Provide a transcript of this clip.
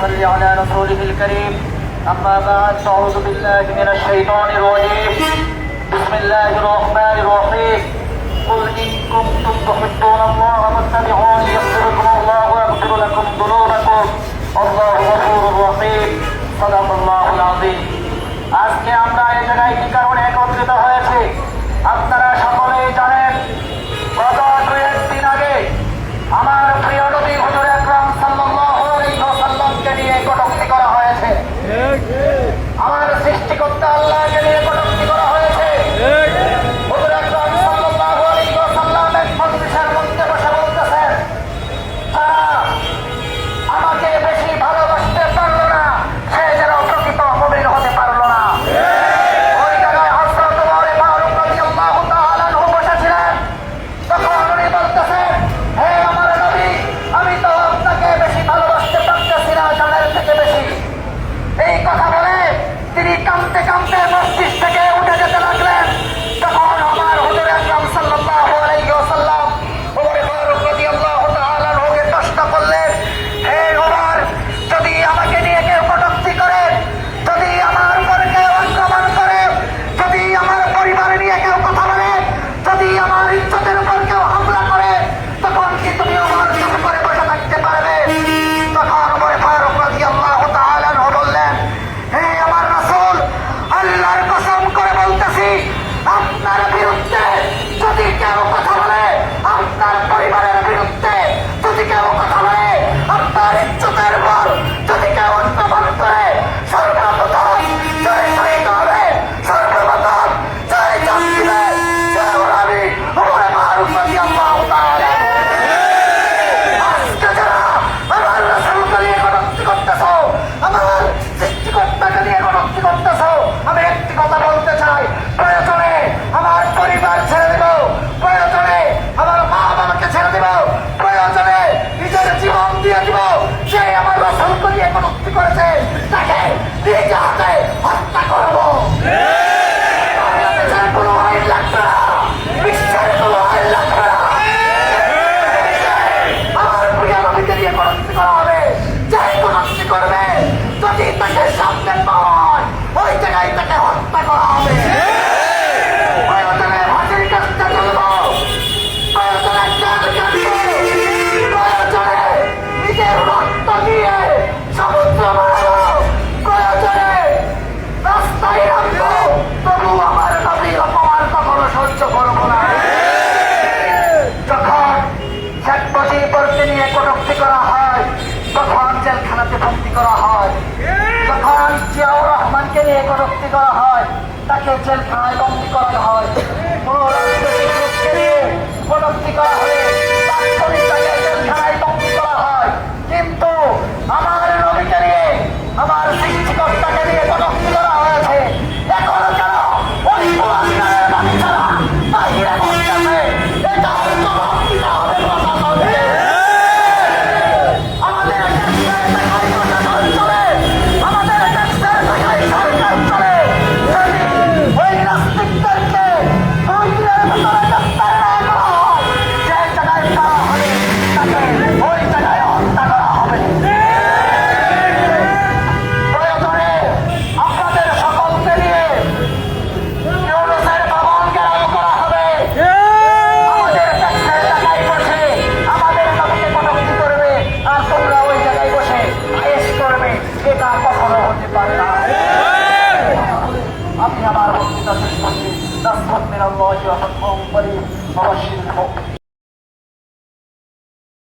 صل على رسوله الكريم أما بعد فأعوذ بالله من الشيطان الرجيم بسم الله الرحمن الرحيم قل إن كنتم تحبون الله فاتبعوني يغفركم الله ويغفر لكم ذنوبكم والله غفور رحيم صدق الله العظيم আজকে আমরা এই জায়গায় কি কারণে একত্রিত হয়েছি আপনারা সকলেই জানেন গত 2 দিন আগে আমার প্রিয় নবী হুজুর আকরাম সাল্লাল্লাহু আলাইহি ওয়াসাল্লামকে নিয়ে কটূক্তি করা হয়েছে আমার সৃষ্টিকর্তা আল্লাহকে নিয়ে কটূক্তি করা হয়েছে হুজুর আকরাম সাল্লাল্লাহু আলাইহি ওয়াসাল্লাম এক মজলিসের মধ্যে বসে বলতেছেন তারা আমাকে বেশি ভালোবাসতে পারলো না সে যেন প্রকৃত মুমিন হতে পারলো না ওই জায়গায় হযরত ওমর ফারুক রাদিয়াল্লাহু তাআলা আনহু বসেছিলেন তখন উনি বলতেছেন হে আমার নবী আমি তো আপনাকে বেশি ভালোবাসতে পারতেছি না জানের থেকে বেশি এই কথা বলে তিনি কাঁদতে কাঁদতে মসজিদ থেকে উঠে যেতে লাগলেন তখন আমার হুজুর আকরাম সাল্লাল্লাহু আলাইহি ওয়াসাল্লাম ওমর ফারুক রাদিয়াল্লাহু তাআলা আনহুকে প্রশ্ন করলেন হে ওমর যদি আমাকে নিয়ে কেউ কটূক্তি করে যদি আমার উপর কেউ আক্রমণ করে যদি আমার পরিবার নিয়ে কেউ কথা বলে যদি আমার ইজ্জতের উপর কেউ হামলা করে তখন কি তুমি আমার চুপ করে বসে থাকতে পারবে তখন ওমর ফারুক রাদিয়াল্লাহু তাআলা আনহু বললেন হে আমার রাসূল আল্লাহর কসম করে বলতেছি আপনার বিরুদ্ধে যদি কেউ কথা বলে আপনার পরিবারের বিরুদ্ধে যদি কেউ কথা বলে আপনার ইজ্জতের উপর যদি কেউ আক্রমণ করে সর্বপ্রথম জয় শহীদ হবে সর্বপ্রথম জয় জানবে জয় ওরাবি ওমর ফারুক রাদিয়াল্লাহু তাআলা আজকে যারা আমার রাসূলকে নিয়ে কটূক্তি করতেছো আমার সৃষ্টিকর্তাকে নিয়ে কটূক্তি করতেছো আমি একটি কথা বলতে চাই প্রয়োজনে আমার পরিবার ছেড়ে দেব প্রয়োজনে আমার মা বাবাকে ছেড়ে দেব প্রয়োজনে নিজের জীবন দিয়ে দিব যে আমার রাসূলকে নিয়ে কটূক্তি করেছে তাকে নিজ হাতে হত্যা করবো বাংলাদেশের কোনো আইন লাগবে না বিশ্বের কোনো আইন লাগবে না আমার প্রিয় নবীকে নিয়ে কটূক্তি করা হবে যে কটূক্তি করবে যদি তাকে সামনে পায় ওই জায়গায় তাকে হত্যা করা হবে প্রয়োজনে ফাঁসির কাজটা চলব প্রয়োজনে জেল কাটবো প্রয়োজনে নিজের রক্ত দিয়ে সমুদ্র মারবো প্রয়োজনে রাস্তায় নামবো তবু আমার নবীর অপমান কখনো সহ্য করবো না যখন শেখ মুজিবকে নিয়ে কটূক্তি করা হয় তখন জেলখানাতে বন্দী করা হয় যখন জিয়াউর রহমানকে নিয়ে কটূক্তি করা হয় তাকে জেলখানায় বন্দী করা হয় কোন রাজনৈতিক লোককে নিয়ে কটূক্তি করা হলে তাৎক্ষণিক তাকে জেলখানায় বন্দী করা হয় কিন্তু আমার নবীকে নিয়ে আমার সৃষ্টিকর্তাকে নিয়ে কটূক্তি করা হয়েছে এখনো কেন ওই কুলাঙ্গারের বাচ্চারা বাহিরে বসেছে এটা জবাব দিতে হবে প্রশাসনকে আমাদের দেশের টাকায় প্রশাসন চলে আমাদের দেশের টাকায় সরকার চলে ওই নাস্তিকদেরকে দুই দিনের ভেতরে গ্রেফতার না করা হয় যে জায়গায় করা হবে তাকে ওই জায়গায় হত্যা করা হবে প্রয়োজনে আপনাদের সকলকে নিয়ে ইউনুসের ভবন ঘেরাও করা হবে আমাদের দেশের টাকায় বসে আমাদের নবীকে কটূক্তি করবে আর তোমরা ওই জায়গায় বসে আয়েশ করবে এটা কখনো হতে পারে না আমি আমার বক্তৃতা শেষ করছি নাসরাত মিনাল্লাহি ওয়া ফাতহুন করিম ওয়া বাশশিরিল মুমিনিন